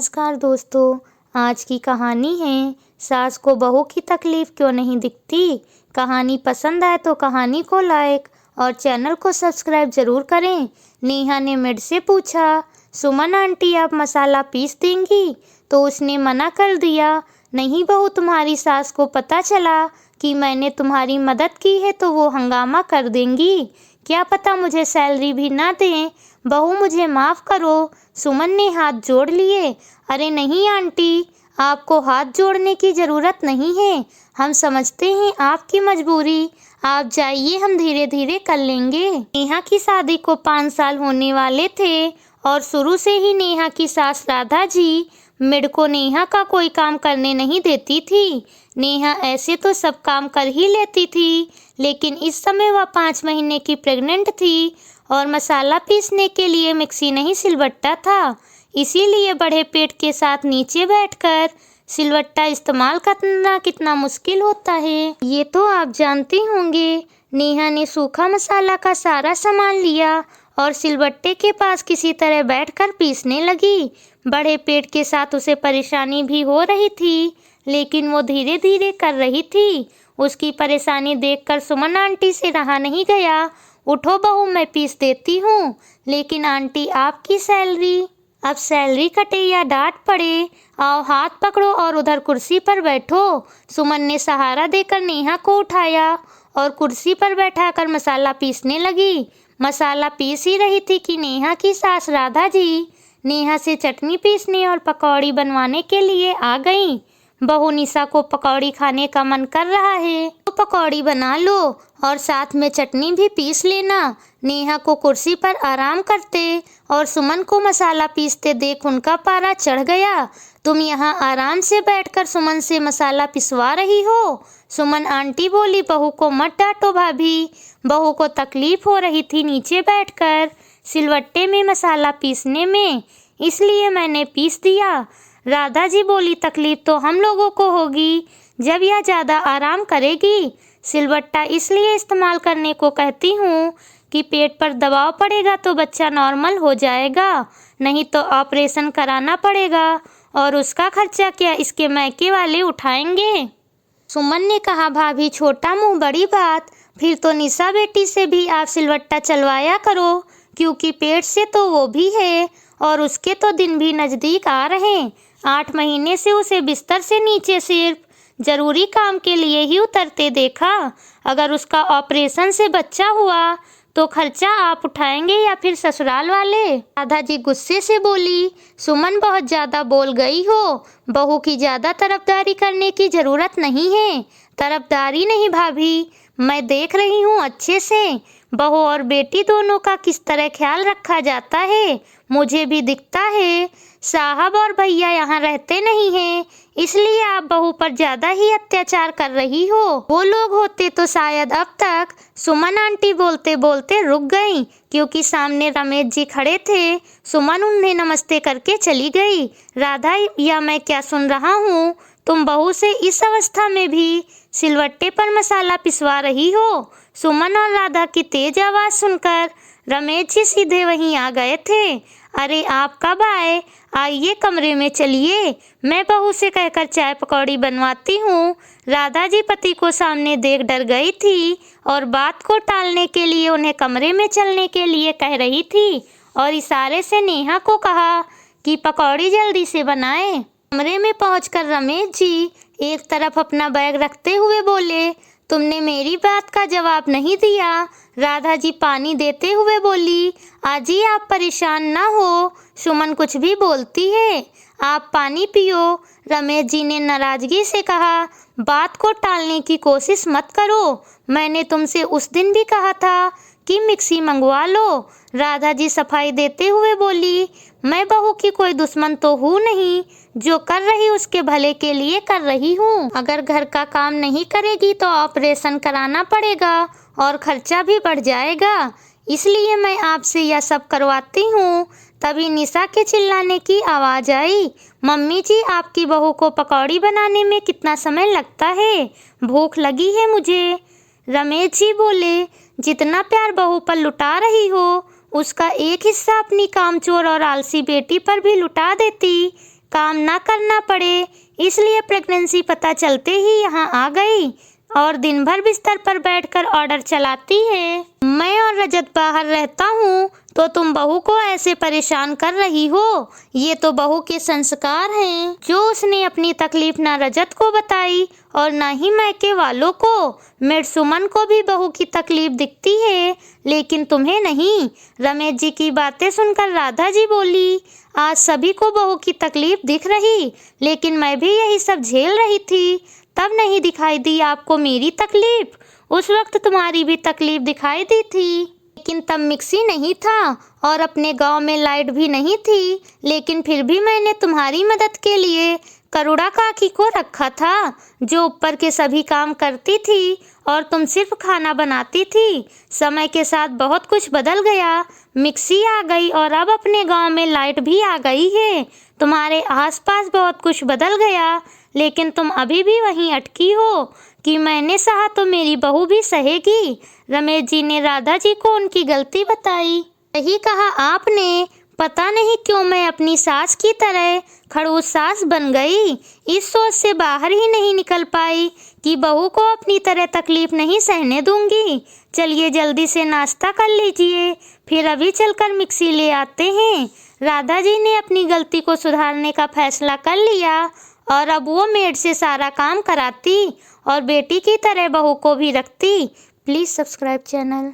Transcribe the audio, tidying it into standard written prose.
नमस्कार दोस्तों, आज की कहानी है सास को बहू की तकलीफ क्यों नहीं दिखती। कहानी पसंद आए तो कहानी को लाइक और चैनल को सब्सक्राइब जरूर करें। नेहा ने मेड से पूछा, सुमन आंटी आप मसाला पीस देंगी? तो उसने मना कर दिया, नहीं बहू, तुम्हारी सास को पता चला कि मैंने तुम्हारी मदद की है तो वो हंगामा कर देंगी। क्या पता मुझे सैलरी भी ना दें। बहू मुझे माफ़ करो। सुमन ने हाथ जोड़ लिए। अरे नहीं आंटी, आपको हाथ जोड़ने की ज़रूरत नहीं है। हम समझते हैं आपकी मजबूरी। आप जाइए, हम धीरे धीरे कर लेंगे। नेहा की शादी को 5 साल होने वाले थे और शुरू से ही नेहा की सास राधा जी मेड को नेहा का कोई काम करने नहीं देती थी। नेहा ऐसे तो सब काम कर ही लेती थी, लेकिन इस समय वह 5 महीने की प्रेग्नेंट थी और मसाला पीसने के लिए मिक्सी नहीं सिलबट्टा था। इसीलिए बड़े पेट के साथ नीचे बैठकर सिलबट्टा इस्तेमाल करना कितना मुश्किल होता है, ये तो आप जानते होंगे। नेहा ने सूखा मसाला का सारा सामान लिया और सिलबट्टे के पास किसी तरह बैठकर पीसने लगी। बड़े पेट के साथ उसे परेशानी भी हो रही थी, लेकिन वो धीरे धीरे कर रही थी। उसकी परेशानी देखकर सुमन आंटी से रहा नहीं गया। उठो बहू, मैं पीस देती हूँ। लेकिन आंटी आपकी सैलरी, अब सैलरी कटे या डांट पड़े, आओ हाथ पकड़ो और उधर कुर्सी पर बैठो। सुमन ने सहारा देकर नेहा को उठाया और कुर्सी पर बैठाकर मसाला पीसने लगी। मसाला पीस ही रही थी कि नेहा की सास राधा जी नेहा से चटनी पीसने और पकौड़ी बनवाने के लिए आ गईं। बहू निशा को पकौड़ी खाने का मन कर रहा है तो पकौड़ी बना लो और साथ में चटनी भी पीस लेना। नेहा को कुर्सी पर आराम करते और सुमन को मसाला पीसते देख उनका पारा चढ़ गया। तुम यहाँ आराम से बैठकर सुमन से मसाला पिसवा रही हो? सुमन आंटी बोली, बहू को मत डांटो भाभी। बहू को तकलीफ हो रही थी नीचे बैठकर सिलवट्टे में मसाला पीसने में, इसलिए मैंने पीस दिया। राधा जी बोली, तकलीफ तो हम लोगों को होगी जब यह ज़्यादा आराम करेगी। सिलबट्टा इसलिए इस्तेमाल करने को कहती हूँ कि पेट पर दबाव पड़ेगा तो बच्चा नॉर्मल हो जाएगा, नहीं तो ऑपरेशन कराना पड़ेगा और उसका खर्चा क्या इसके मैके वाले उठाएंगे। सुमन ने कहा, भाभी छोटा मुंह बड़ी बात, फिर तो निशा बेटी से भी आप सिलबट्टा चलवाया करो, क्योंकि पेट से तो वो भी है और उसके तो दिन भी नज़दीक आ रहे। 8 महीने से उसे बिस्तर से नीचे सिर्फ जरूरी काम के लिए ही उतरते देखा। अगर उसका ऑपरेशन से बच्चा हुआ तो खर्चा आप उठाएंगे या फिर ससुराल वाले? राधा जी गुस्से से बोली, सुमन बहुत ज़्यादा बोल गई हो। बहू की ज़्यादा तरफदारी करने की ज़रूरत नहीं है। तरफदारी नहीं भाभी, मैं देख रही हूँ अच्छे से बहू और बेटी दोनों का किस तरह ख्याल रखा जाता है, मुझे भी दिखता है। साहब और भैया यहाँ रहते नहीं हैं, इसलिए आप बहू पर ज़्यादा ही अत्याचार कर रही हो। वो लोग होते तो शायद अब तक। सुमन आंटी बोलते बोलते रुक गईं, क्योंकि सामने रमेश जी खड़े थे। सुमन उन्हें नमस्ते करके चली गई। राधा, या मैं क्या सुन रहा हूँ, तुम बहू से इस अवस्था में भी सिलवट्टे पर मसाला पिसवा रही हो? सुमन और राधा की तेज आवाज़ सुनकर रमेश जी सीधे वहीं आ गए थे। अरे आप कब आए? आइए कमरे में चलिए, मैं बहू से कहकर चाय पकौड़ी बनवाती हूँ। राधा जी पति को सामने देख डर गई थी और बात को टालने के लिए उन्हें कमरे में चलने के लिए कह रही थी और इशारे से नेहा को कहा कि पकौड़ी जल्दी से बनाएं। कमरे में पहुंचकर रमेश जी एक तरफ अपना बैग रखते हुए बोले, तुमने मेरी बात का जवाब नहीं दिया। राधा जी पानी देते हुए बोली, आजी आप परेशान ना हो, सुमन कुछ भी बोलती है, आप पानी पियो। रमेश जी ने नाराजगी से कहा, बात को टालने की कोशिश मत करो, मैंने तुमसे उस दिन भी कहा था कि मिक्सी मंगवा लो। राधा जी सफाई देते हुए बोली, मैं बहू की कोई दुश्मन तो हूँ नहीं, जो कर रही उसके भले के लिए कर रही हूँ। अगर घर का काम नहीं करेगी तो ऑपरेशन कराना पड़ेगा और खर्चा भी बढ़ जाएगा, इसलिए मैं आपसे यह सब करवाती हूँ। तभी निशा के चिल्लाने की आवाज़ आई, मम्मी जी आपकी बहू को पकौड़ी बनाने में कितना समय लगता है, भूख लगी है मुझे। रमेश जी बोले, जितना प्यार बहू पर लुटा रही हो उसका एक हिस्सा अपनी कामचोर और आलसी बेटी पर भी लुटा देती काम ना करना पड़े, इसलिए प्रेगनेंसी पता चलते ही यहाँ आ गई और दिन भर बिस्तर पर बैठकर ऑर्डर चलाती है। मैं और रजत बाहर रहता हूँ तो तुम बहू को ऐसे परेशान कर रही हो। ये तो बहू के संस्कार हैं जो उसने अपनी तकलीफ ना रजत को बताई और ना ही मायके वालों को। मेड सुमन को भी बहू की तकलीफ दिखती है लेकिन तुम्हें नहीं। रमेश जी की बातें सुनकर राधा जी बोली, आज सभी को बहू की तकलीफ दिख रही, लेकिन मैं भी यही सब झेल रही थी, तब नहीं दिखाई दी आपको मेरी तकलीफ। उस वक्त तुम्हारी भी तकलीफ दिखाई दी थी, लेकिन तब मिक्सी नहीं था और अपने गांव में लाइट भी नहीं थी, लेकिन फिर भी मैंने तुम्हारी मदद के लिए करुणा काकी को रखा था जो ऊपर के सभी काम करती थी और तुम सिर्फ खाना बनाती थी। समय के साथ बहुत कुछ बदल गया, मिक्सी आ गई और अब अपने गांव में लाइट भी आ गई है। तुम्हारे आसपास बहुत कुछ बदल गया, लेकिन तुम अभी भी वहीं अटकी हो कि मैंने सहा तो मेरी बहू भी सहेगी। रमेश जी ने राधा जी को उनकी गलती बताई। यही कहा आपने, पता नहीं क्यों मैं अपनी सास की तरह खड़ूस सास बन गई। इस सोच से बाहर ही नहीं निकल पाई कि बहू को अपनी तरह तकलीफ नहीं सहने दूंगी। चलिए जल्दी से नाश्ता कर लीजिए, फिर अभी चलकर मिक्सी ले आते हैं। राधा जी ने अपनी गलती को सुधारने का फैसला कर लिया और अब वो मेड से सारा काम कराती और बेटी की तरह बहू को भी रखती। Please subscribe channel.